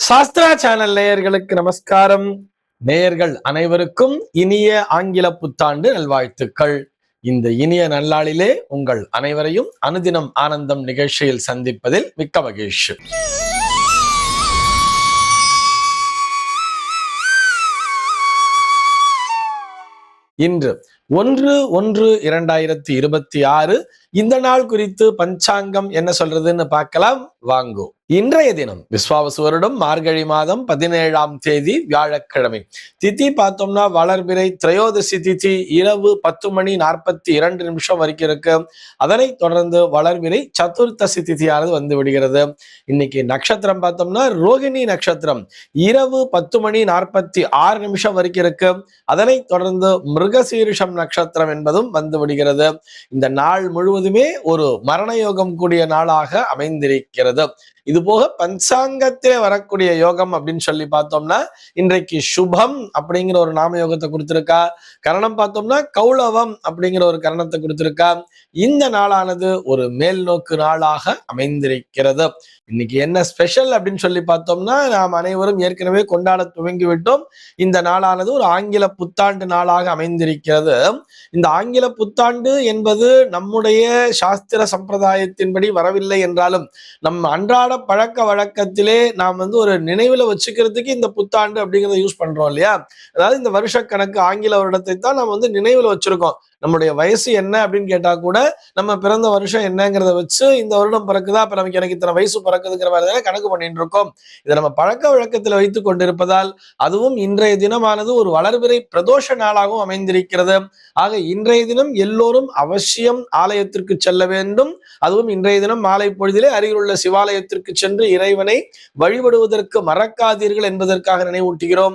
Sastra channel நேயர்களுக்கு நமஸ்காரம். நேயர்கள் அனைவருக்கும் இனிய ஆங்கில புத்தாண்டு நல்வாழ்த்துக்கள். இந்த இனிய நல்லாளிலே உங்கள் அனைவரையும் அனுதினம் ஆனந்தம் நிகழ்ச்சியில் சந்திப்பதில் மிக்க மகிழ்ச்சி. இன்று 1/1/2026 இந்த நாள் குறித்து பஞ்சாங்கம் என்ன சொல்றதுன்னு பார்க்கலாம் வாங்கோ. இன்றைய தினம் விஸ்வாவசு வருடம் மார்கழி மாதம் 17ஆம் தேதி வியாழக்கிழமை. திதி பார்த்தோம்னா வளர்பிறை திரையோதசி திதி இரவு 10:42 வரைக்கும் இருக்கு. அதனை தொடர்ந்து வளர்பிறை சதுர்த்தசி திதியானது வந்து விடுகிறது. இன்னைக்கு நட்சத்திரம் பார்த்தோம்னா ரோகிணி நட்சத்திரம் இரவு 10:46 வரைக்கும் இருக்கு. அதனை தொடர்ந்து மிருகசீரிஷம் நட்சத்திரம் என்பதும் வந்து விடுகிறது. இந்த நாள் முழுவதுமே ஒரு மரண யோகம் கூடிய நாளாக அமைந்திருக்கிறது. இது போக பஞ்சாங்கத்திலே வரக்கூடிய யோகம் அப்படின்னு சொல்லி பார்த்தோம்னா இன்றைக்கு சுபம் அப்படிங்கிற ஒரு நாம யோகத்தை கொடுத்திருக்கா. கரணம் பார்த்தோம்னா கௌளவம் அப்படிங்கிற ஒரு கரணத்தை கொடுத்திருக்கா. இந்த நாளானது ஒரு மேல் நோக்கு நாளாக அமைந்திருக்கிறது. இன்னைக்கு என்ன ஸ்பெஷல் அப்படின்னு சொல்லி பார்த்தோம்னா நாம் அனைவரும் ஏற்கனவே கொண்டாட துவங்கி விட்டோம். இந்த நாளானது ஒரு ஆங்கில புத்தாண்டு நாளாக அமைந்திருக்கிறது. இந்த ஆங்கில புத்தாண்டு என்பது நம்முடைய சாஸ்திர சம்பிரதாயத்தின்படி வரவில்லை என்றாலும் நம் அன்றாட பழக்க வழக்கத்திலே நாம் ஒரு நினைவுல வச்சுக்கிறதுக்கு இந்த புத்தாண்டு அப்படிங்கிறத யூஸ் பண்றோம் இல்லையா. அதாவது இந்த வருஷ கணக்கு ஆங்கில வருடத்தை தான் நாம் நினைவுல வச்சிருக்கோம். நம்முடைய வயசு என்ன அப்படின்னு கேட்டா கூட நம்ம பிறந்த வருஷம் என்னங்கிறத வச்சு இந்த வருடம் பிறக்குதா, அப்ப நமக்கு எனக்கு இத்தனை வயசு பிறக்குதுங்கிற மாதிரி தானே கணக்கு பண்ணிட்டு இருக்கோம். இதை நம்ம பழக்க வழக்கத்தில் வைத்துக் கொண்டிருப்பதால் அதுவும் இன்றைய தினமானது ஒரு வளர்பிறை பிரதோஷ நாளாகவும் அமைந்திருக்கிறது. ஆக இன்றைய தினம் எல்லோரும் அவசியம் ஆலயத்திற்கு செல்ல வேண்டும். அதுவும் இன்றைய தினம் மாலை பொழுதிலே அருகில் உள்ள சிவாலயத்திற்கு சென்று இறைவனை வழிபடுவதற்கு மறக்காதீர்கள் என்பதற்காக நினைவூட்டுகிறோம்.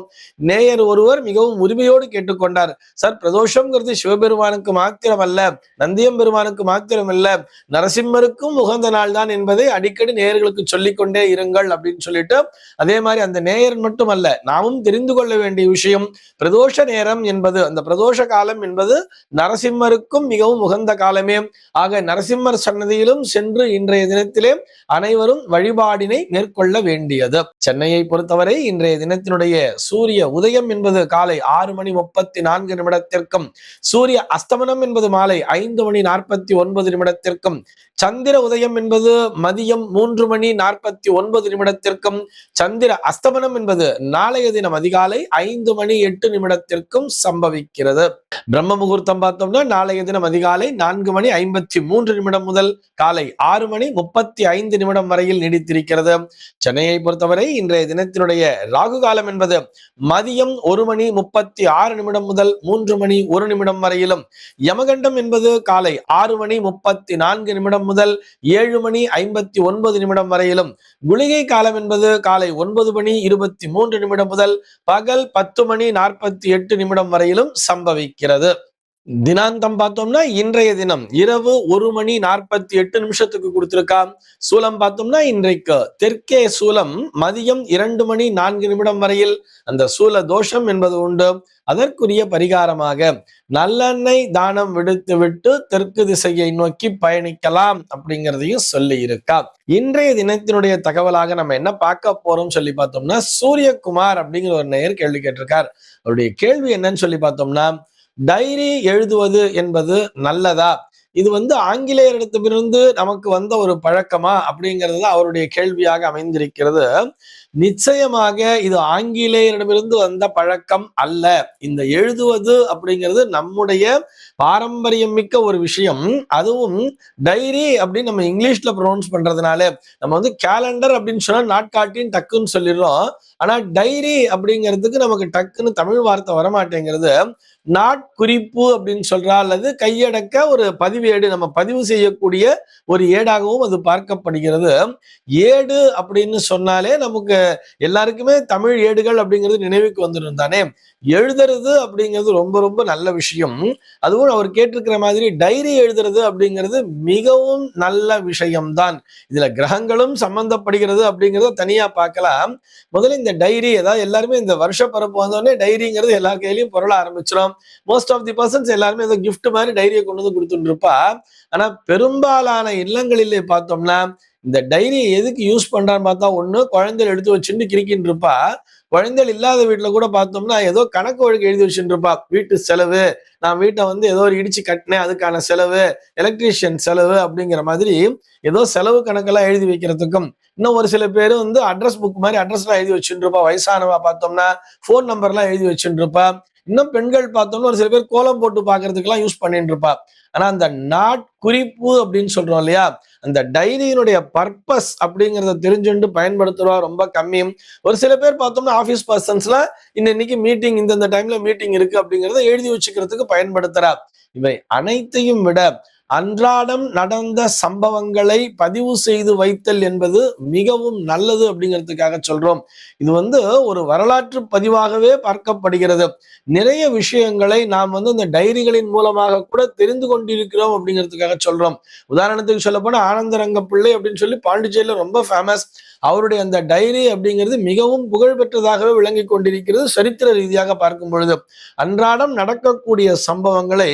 நேயர் ஒருவர் மிகவும் உரிமையோடு கேட்டுக்கொண்டார், சார் பிரதோஷம்ங்கிறது சிவபெருமானுக்கு மாத்திரம் அல்ல, நந்தியம் பெருமானுக்கு மாத்திரம் அல்ல, நரசிம்மருக்கும் உகந்த நாள் தான் என்பதை அடிக்கடி நேயர்களுக்கு சொல்லிக்கொண்டே இருங்கள் அப்படின்னு சொல்லிட்டு, அதே மாதிரி அந்த நேயர் மட்டும் அல்ல நாமும் தெரிந்து கொள்ள வேண்டிய விஷயம், பிரதோஷ நேரம் என்பது அந்த பிரதோஷ காலம் என்பது நரசிம்மருக்கும் மிகவும் உகந்த காலமே. ஆக நரசிம்மர் சன்னதியிலும் சென்று இன்றைய தினத்திலே அனைவரும் வழிபாடினை மேற்கொள்ள வேண்டியது. சென்னையை பொறுத்தவரை இன்றைய தினத்தினுடைய சூரிய உதயம் என்பது காலை 6:34 சூரிய அஸ்தமனம் என்பது மாலை 5:49 சந்திர உதயம் என்பது மதியம் 3:49 சந்திர அஸ்தமனம் என்பது நாளைய தினம் அதிகாலை 5:08 சம்பவிக்கிறது. பிரம்ம முகூர்த்தம் பார்த்தோம்னா நாளைய தினம் அதிகாலை 4:53 முதல் காலை 6:35 வரையில் நீடித்திருக்கிறது. சென்னையை பொறுத்தவரை இன்றைய தினத்தினுடைய ராகு காலம் என்பது மதியம் 1:36 முதல் 3:01 வரையிலும், யமகண்டம் என்பது காலை 6:34 முதல் 7:59 வரையிலும், குளிகை காலம் என்பது காலை 9:23 முதல் பகல் 10:48 வரையிலும் சம்பவிக்கிறது. தினாந்தம் பார்த்தோம்னா இன்றைய தினம் இரவு 1:48 கொடுத்திருக்கா. சூலம் பார்த்தோம்னா இன்றைக்கு தெற்கே சூலம் மதியம் 2:04 வரையில் அந்த சூல தோஷம் என்பது உண்டு. அதற்குரிய பரிகாரமாக நல்லெண்ணெய் தானம் விடுத்து விட்டு தெற்கு திசையை நோக்கி பயணிக்கலாம் அப்படிங்கிறதையும் சொல்லி இருக்கா. இன்றைய தினத்தினுடைய தகவலாக நம்ம என்ன பார்க்க போறோம் சொல்லி பார்த்தோம்னா, சூரியகுமார் அப்படிங்கிற ஒரு நேயர் கேள்வி கேட்டிருக்கார். அவருடைய கேள்வி என்னன்னு சொல்லி பார்த்தோம்னா, டைரி எழுதுவது என்பது நல்லதா, இது ஆங்கிலேயரிடத்திலிருந்து நமக்கு வந்த ஒரு பழக்கமா அப்படிங்கிறது அவருடைய கேள்வியாக அமைந்திருக்கிறது. நிச்சயமாக இது ஆங்கிலேயரிடமிருந்து வந்த பழக்கம் அல்ல. இந்த எழுதுவது அப்படிங்கிறது நம்முடைய பாரம்பரியம் மிக்க ஒரு விஷயம். அதுவும் டைரி அப்படின்னு நம்ம இங்கிலீஷ்ல ப்ரொனவுன்ஸ் பண்றதுனால நம்ம கேலண்டர் அப்படின்னு சொன்னா நாட்காட்டின்னு டக்குன்னு சொல்லிடுறோம். ஆனா டைரி அப்படிங்கிறதுக்கு நமக்கு டக்குன்னு தமிழ் வார்த்தை வரமாட்டேங்கிறது. நாட்குறிப்பு அப்படின்னு சொல்றா, அல்லது கையடக்க ஒரு பதிவேடு, நம்ம பதிவு செய்யக்கூடிய ஒரு ஏடாகவும் அது பார்க்கப்படுகிறது. ஏடு அப்படின்னு சொன்னாலே நமக்கு எல்லாருக்குமே தமிழ் ஏடுகள் அப்படிங்கிறது நினைவுக்கு வந்துடும் தானே. எழுதுறது அப்படிங்கிறது ரொம்ப ரொம்ப நல்ல விஷயம். அதுவும் அவர் கேட்டிருக்கிற மாதிரி டைரி எழுதுறது அப்படிங்கிறது மிகவும் நல்ல விஷயம்தான். இதுல கிரகங்களும் சம்பந்தப்படுகிறது அப்படிங்கிறத தனியா பார்க்கலாம். முதல்ல இந்த டைரி, அதாவது எல்லாருமே இந்த வருஷ பரப்பு வந்தோடனே டைரிங்கிறது எல்லார் கையிலையும் பொருள ஆரம்பிச்சிடும். மோஸ்ட் ஆஃப் தி பர்சன்ஸ் எல்லாருமே ஏதோ கிஃப்ட் மாதிரி டைரியை கொண்டு வந்து கொடுத்துட்டு இருப்பா. ஆனா பெரும்பாலான இல்லங்களிலே பார்த்தோம்னா இந்த டைரியை எதுக்கு யூஸ் பண்றான்னு பார்த்தா, ஒண்ணு குழந்தைகள் எடுத்து வச்சுட்டு கிறுக்கின்னு இருப்பா. குழந்தைகள் இல்லாத வீட்டுல கூட பார்த்தோம்னா ஏதோ கணக்கு வழக்கு எழுதி வச்சுட்டு இருப்பா. வீட்டு செலவு, நான் வீட்டை வந்து ஏதோ ஒரு இடிச்சு கட்டினேன் அதுக்கான செலவு, எலக்ட்ரீஷியன் செலவு அப்படிங்கிற மாதிரி ஏதோ செலவு கணக்கெல்லாம் எழுதி வைக்கிறதுக்கும், இன்னும் ஒரு சில பேர் வந்து அட்ரஸ் புக் மாதிரி அட்ரஸ் எல்லாம் எழுதி வச்சுட்டு இருப்பா. வயசானவா பார்த்தோம்னா போன் நம்பர் எல்லாம் எழுதி வச்சுட்டு இருப்பா. இன்னும் பெண்கள் பார்த்தோம்னா ஒரு சில பேர் கோலம் போட்டு பாக்குறதுக்கு எல்லாம் யூஸ் பண்ணிட்டு இருப்பா. ஆனா அந்த நாட்குறிப்பு அப்படின்னு சொல்றோம் இல்லையா, அந்த டைரியினுடைய பர்பஸ் அப்படிங்கறத தெரிஞ்சுட்டு பயன்படுத்துறவா ரொம்ப கம்மி. ஒரு சில பேர் பார்த்தோம்னா ஆபீஸ் பர்சன்ஸ்ல இன்னைக்கு மீட்டிங், இந்த டைம்ல மீட்டிங் இருக்கு அப்படிங்கறத எழுதி வச்சுக்கிறதுக்கு பயன்படுத்துறா. இவை அனைத்தையும் விட அன்றாடம் நடந்த சம்பவங்களை பதிவு செய்து வைத்தல் என்பது மிகவும் நல்லது அப்படிங்கிறதுக்காக சொல்றோம். இது வந்து ஒரு வரலாற்று பதிவாகவே பார்க்கப்படுகிறது. நிறைய விஷயங்களை நாம் வந்து இந்த டைரிகளின் மூலமாக கூட தெரிந்து கொண்டிருக்கிறோம் அப்படிங்கிறதுக்காக சொல்றோம். உதாரணத்துக்கு சொல்ல போனா ஆனந்தரங்க பிள்ளை அப்படின்னு சொல்லி பாண்டிச்சேரியில ரொம்ப ஃபேமஸ். அவருடைய அந்த டைரி அப்படிங்கிறது மிகவும் புகழ்பெற்றதாகவே விளங்கி கொண்டிருக்கிறது சரித்திர ரீதியாக பார்க்கும் பொழுது. அன்றாடம் நடக்கக்கூடிய சம்பவங்களை,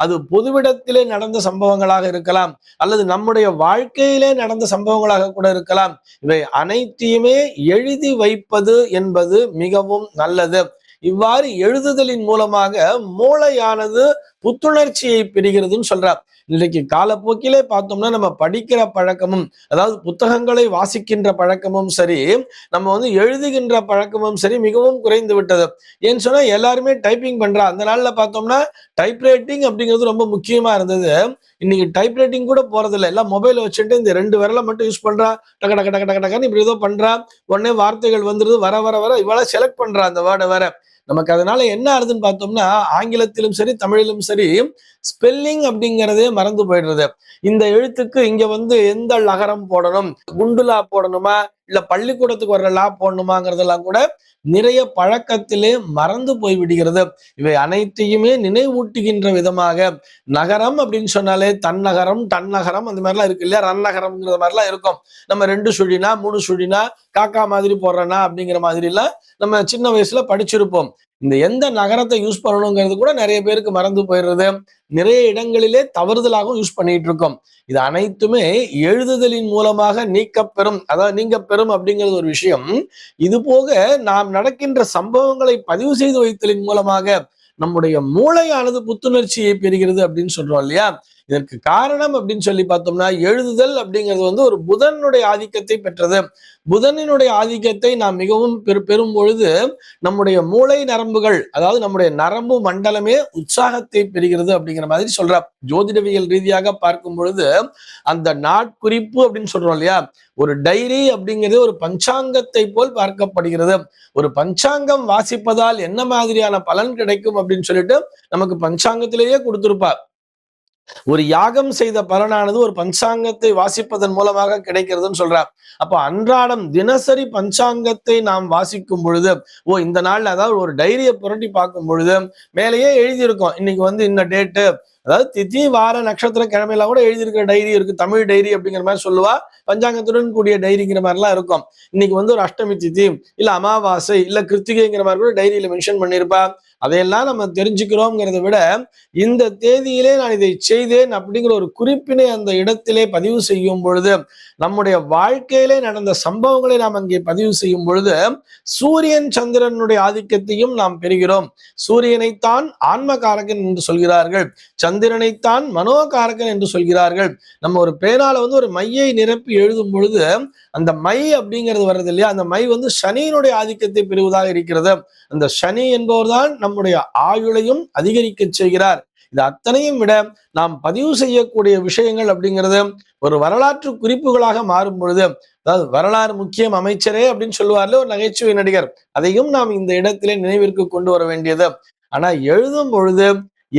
அது பொதுவிடத்திலே நடந்த சம்பவங்களாக இருக்கலாம், அல்லது நம்முடைய வாழ்க்கையிலே நடந்த சம்பவங்களாக கூட இருக்கலாம். இவை அனைத்தையுமே எழுதி வைப்பது என்பது மிகவும் நல்லது. இவ்வாறு எழுதுதலின் மூலமாக மூளையானது புத்துணர்ச்சியை பெறுகிறதுன்னு சொல்றார். இன்றைக்கு காலப்போக்கிலே பார்த்தோம்னா நம்ம படிக்கிற பழக்கமும், அதாவது புத்தகங்களை வாசிக்கின்ற பழக்கமும் சரி, நம்ம வந்து எழுதுகின்ற பழக்கமும் சரி மிகவும் குறைந்து விட்டது. ஏன்னு சொன்னா எல்லாருமே டைப்பிங் பண்றா. அந்த நாள்ல பார்த்தோம்னா டைப்ரைட்டிங் அப்படிங்கிறது ரொம்ப முக்கியமா இருந்தது. இன்னைக்கு டைப்ரைட்டிங் கூட போறதில்லை. எல்லாம் மொபைல் வச்சுட்டு இந்த 2 விரலை மட்டும் யூஸ் பண்றா. டக டக டக டக டகன்னு இப்படி ஏதோ பண்றா. உடனே வார்த்தைகள் வந்துருது. வர வர வர இவள செலக்ட் பண்றா அந்த வேர்டை வேற. நமக்கு அதனால என்ன ஆகுதுன்னு பார்த்தோம்னா, ஆங்கிலத்திலும் சரி தமிழிலும் சரி ஸ்பெல்லிங் அப்படிங்கிறதே மறந்து போயிடுறது. இந்த எழுத்துக்கு இங்க வந்து எந்த லகரம் போடணும், குண்டுலா போடணுமா, இல்ல பள்ளிக்கூடத்துக்கு வர்ற லா போடணுமாங்கிறதெல்லாம் கூட நிறைய பழக்கத்திலே மறந்து போய் விடுகிறது. இவை அனைத்தையுமே நினைவூட்டுகின்ற விதமாக, நகரம் அப்படின்னு சொன்னாலே தன்னகரம், தன்னகரம் அந்த மாதிரிலாம் இருக்கு இல்லையா, ரன்னகரம்ங்கிற மாதிரிலாம் இருக்கும். நம்ம 2 சுழினா 3 சுழினா காக்கா மாதிரி போடுறனா அப்படிங்கிற மாதிரி எல்லாம் நம்ம சின்ன வயசுல படிச்சிருப்போம். இந்த எந்த நகரத்தை யூஸ் பண்ணணுங்கிறது கூட நிறைய பேருக்கு மறந்து போயிடுறது. நிறைய இடங்களிலே தவறுதலாகவும் யூஸ் பண்ணிட்டு இருக்கோம். இது அனைத்துமே எழுதுதலின் மூலமாக நீக்கப்பெறும், அதாவது நீங்க பெறும் அப்படிங்கிறது ஒரு விஷயம். இது போக நாம் நடக்கின்ற சம்பவங்களை பதிவு செய்து வைத்தலின் மூலமாக நம்முடைய மூளையானது புத்துணர்ச்சியை பெறுகிறது அப்படின்னு சொல்றோம் இல்லையா. இதற்கு காரணம் அப்படின்னு சொல்லி பார்த்தோம்னா, எழுதுதல் அப்படிங்கிறது வந்து ஒரு புதனுடைய ஆதிக்கத்தை பெற்றது. புதனினுடைய ஆதிக்கத்தை நாம் மிகவும் பெறும் பொழுது நம்முடைய மூளை நரம்புகள், அதாவது நம்முடைய நரம்பு மண்டலமே உற்சாகத்தை பெறுகிறது அப்படிங்கிற மாதிரி சொல்ற. ஜோதிடவியல் ரீதியாக பார்க்கும் பொழுது அந்த நாட்குறிப்பு அப்படின்னு சொல்றோம் இல்லையா, ஒரு டைரி அப்படிங்கிறது ஒரு பஞ்சாங்கத்தை போல் பார்க்கப்படுகிறது. ஒரு பஞ்சாங்கம் வாசிப்பதால் என்ன மாதிரியான பலன் கிடைக்கும் அப்படின்னு சொல்லிட்டு நமக்கு பஞ்சாங்கத்திலேயே கொடுத்திருப்பார். ஒரு யாகம் செய்த பலனானது ஒரு பஞ்சாங்கத்தை வாசிப்பதன் மூலமாக கிடைக்கிறதுன்னு சொல்றார். அப்போ அன்றாடம் தினசரி பஞ்சாங்கத்தை நாம் வாசிக்கும் பொழுது, இந்த நாள்ல அதாவது ஒரு டைரியை புரட்டி பார்க்கும் பொழுது மேலேயே எழுதியிருக்கோம், இன்னைக்கு வந்து இந்த டேட்டு, அதாவது திதி வார நட்சத்திர கிழமையெல்லாம் கூட எழுதியிருக்கிற டைரி இருக்கு. தமிழ் டைரி அப்படிங்கிற மாதிரி சொல்லுவா. பஞ்சாங்கத்துடன் கூடிய டைரிங்கிற மாதிரிலாம் இருக்கும். இன்னைக்கு வந்து ஒரு அஷ்டமி திதி, இல்ல அமாவாசை, இல்ல கிருத்திகைங்கிற மாதிரி கூட டைரியில மென்ஷன் பண்ணியிருப்பா. அதையெல்லாம் நம்ம தெரிஞ்சுக்கிறோம்ங்கிறத விட, இந்த தேதியிலே நான் இதை செய்தேன் அப்படிங்கிற ஒரு குறிப்பினை அந்த இடத்திலே பதிவு செய்யும் பொழுது, நம்முடைய வாழ்க்கையிலே நடந்த சம்பவங்களை நாம் அங்கே பதிவு செய்யும் பொழுது சூரியன் சந்திரனுடைய ஆதிக்கத்தையும் நாம் பெறுகிறோம். சூரியனைத்தான் ஆன்மகாரகன் என்று சொல்கிறார்கள், சந்திரனைத்தான் மனோகாரகன் என்று சொல்கிறார்கள். நம்ம ஒரு பேனால வந்து ஒரு மையை நிரப்பி எழுதும் பொழுது அந்த மை அப்படிங்கிறது வர்றது இல்லையா, அந்த மை வந்து சனியினுடைய ஆதிக்கத்தை பெறுவதாக இருக்கிறது. அந்த சனி என்பவர் தான் நம்முடைய ஆயுளையும் அதிகரிக்க செய்கிறார். இது அத்தனையும் விட நாம் பதிவு செய்யக்கூடிய விஷயங்கள் அப்படிங்கிறது ஒரு வரலாற்று குறிப்புகளாக மாறும் பொழுது, அதாவது வரலாறு முக்கியம் அமைச்சரே அப்படின்னு சொல்லுவார்ல ஒரு நகைச்சுவை நடிகர், அதையும் நாம் இந்த இடத்திலே நினைவிற்கு கொண்டு வர வேண்டியது. ஆனா எழுதும் பொழுது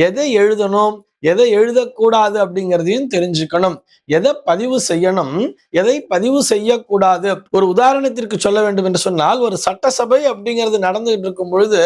எதை எழுதணும், எதை எழுதக்கூடாது அப்படிங்கிறதையும் தெரிஞ்சுக்கணும். எதை பதிவு செய்யணும், எதை பதிவு செய்யக்கூடாது. ஒரு உதாரணத்திற்கு சொல்ல வேண்டும் என்று சொன்னால், ஒரு சட்டசபை அப்படிங்கிறது நடந்துகிட்டு இருக்கும் பொழுது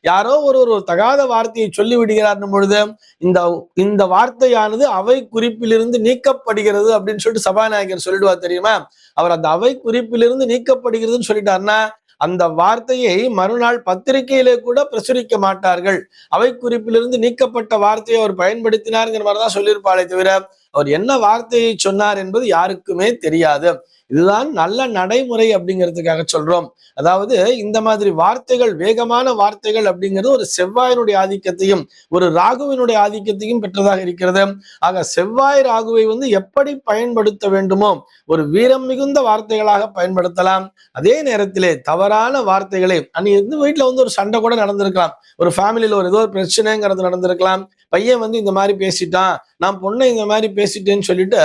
யாரோ ஒரு தகாத வார்த்தையை சொல்லி விடுகிறார் பொழுது இந்த இந்த வார்த்தையானது அவை குறிப்பிலிருந்து நீக்கப்படுகிறது அப்படின்னு சொல்லிட்டு சபாநாயகர் சொல்லிடுவார் தெரியுமா. அவர் அந்த அவை குறிப்பிலிருந்து நீக்கப்படுகிறதுன்னு சொல்லிட்டாருன்னா அந்த வார்த்தையை மறுநாள் பத்திரிகையிலே கூட பிரசுரிக்க மாட்டார்கள். அவை குறிப்பிலிருந்து நீக்கப்பட்ட வார்த்தையை அவர் பயன்படுத்தினார்ங்கிற மாதிரிதான் சொல்லியிருப்பாளே தவிர அவர் என்ன வார்த்தையை சொன்னார் என்பது யாருக்குமே தெரியாது. இதுதான் நல்ல நடைமுறை அப்படிங்கிறதுக்காக சொல்றோம். அதாவது இந்த மாதிரி வார்த்தைகள், வேகமான வார்த்தைகள் அப்படிங்கிறது ஒரு செவ்வாயினுடைய ஆதிக்கத்தையும் ஒரு ராகுவினுடைய ஆதிக்கத்தையும் பெற்றதாக இருக்கிறது. ஆக செவ்வாய் ராகுவை எப்படி பயன்படுத்த வேண்டுமோ ஒரு வீரம் மிகுந்த வார்த்தைகளாக பயன்படுத்தலாம். அதே நேரத்திலே தவறான வார்த்தைகளை, அன்னைக்கு வீட்டுல ஒரு சண்டை கூட நடந்திருக்கலாம், ஒரு ஃபேமிலியில ஏதோ ஒரு பிரச்சனைங்கிறது நடந்திருக்கலாம். பையன் இந்த மாதிரி பேசிட்டான், நான் பொண்ணை இந்த மாதிரி பேசிட்டேன்னு சொல்லிட்டு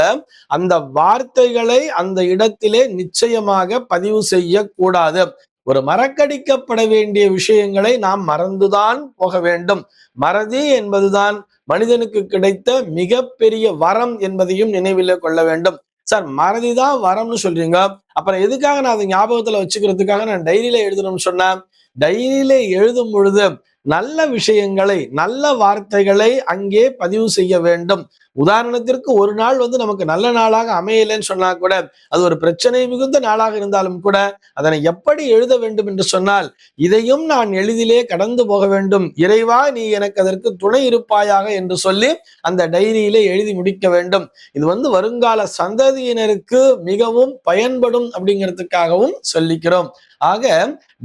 அந்த வார்த்தைகளை அந்த இடத்திலே நிச்சயமாக பதிவு செய்யக்கூடாது. ஒரு மறக்கடிக்கப்பட வேண்டிய விஷயங்களை நாம் மறந்துதான் போக வேண்டும். மறதி என்பதுதான் மனிதனுக்கு கிடைத்த மிகப்பெரிய வரம் என்பதையும் நினைவிலே கொள்ள வேண்டும். சார், மறதிதான் வரம்னு சொல்றீங்க, அப்புறம் எதுக்காக நான் அதை ஞாபகத்துல வச்சுக்கிறதுக்காக நான் டைரியில எழுதணும்னு சொன்னேன்? டைரியில எழுதும் பொழுது நல்ல விஷயங்களை, நல்ல வார்த்தைகளை அங்கே பதிவு செய்ய வேண்டும். உதாரணத்திற்கு ஒரு நாள் நமக்கு நல்ல நாளாக அமையலைன்னு சொன்னா கூட, அது ஒரு பிரச்சனை மிகுந்த நாளாக இருந்தாலும் கூட அதனை எப்படி எழுத வேண்டும் என்று சொன்னால், இதையும் நான் எளிதிலே கடந்து போக வேண்டும், இறைவா நீ எனக்கு அதற்கு துணை இருப்பாயாக என்று சொல்லி அந்த டைரியிலே எழுதி முடிக்க வேண்டும். இது வருங்கால சந்ததியினருக்கு மிகவும் பயன்படும் அப்படிங்கிறதுக்காகவும் சொல்லிக்கிறோம். ஆக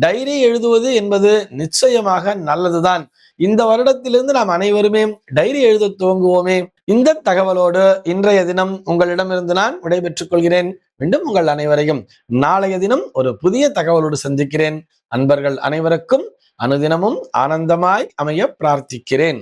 டைரி எழுதுவது என்பது நிச்சயமாக நல்லதுதான். இந்த வருடத்திலிருந்து நாம் அனைவருமே டைரி எழுத துவங்குவோமே. இந்த தகவலோடு இன்றைய தினம் உங்களிடமிருந்து நான் விடைபெற்றுக் கொள்கிறேன். மீண்டும் உங்கள் அனைவரையும் நாளைய தினம் ஒரு புதிய தகவலோடு சந்திக்கிறேன். அன்பர்கள் அனைவருக்கும் அனுதினமும் ஆனந்தமாய் அமைய பிரார்த்திக்கிறேன்.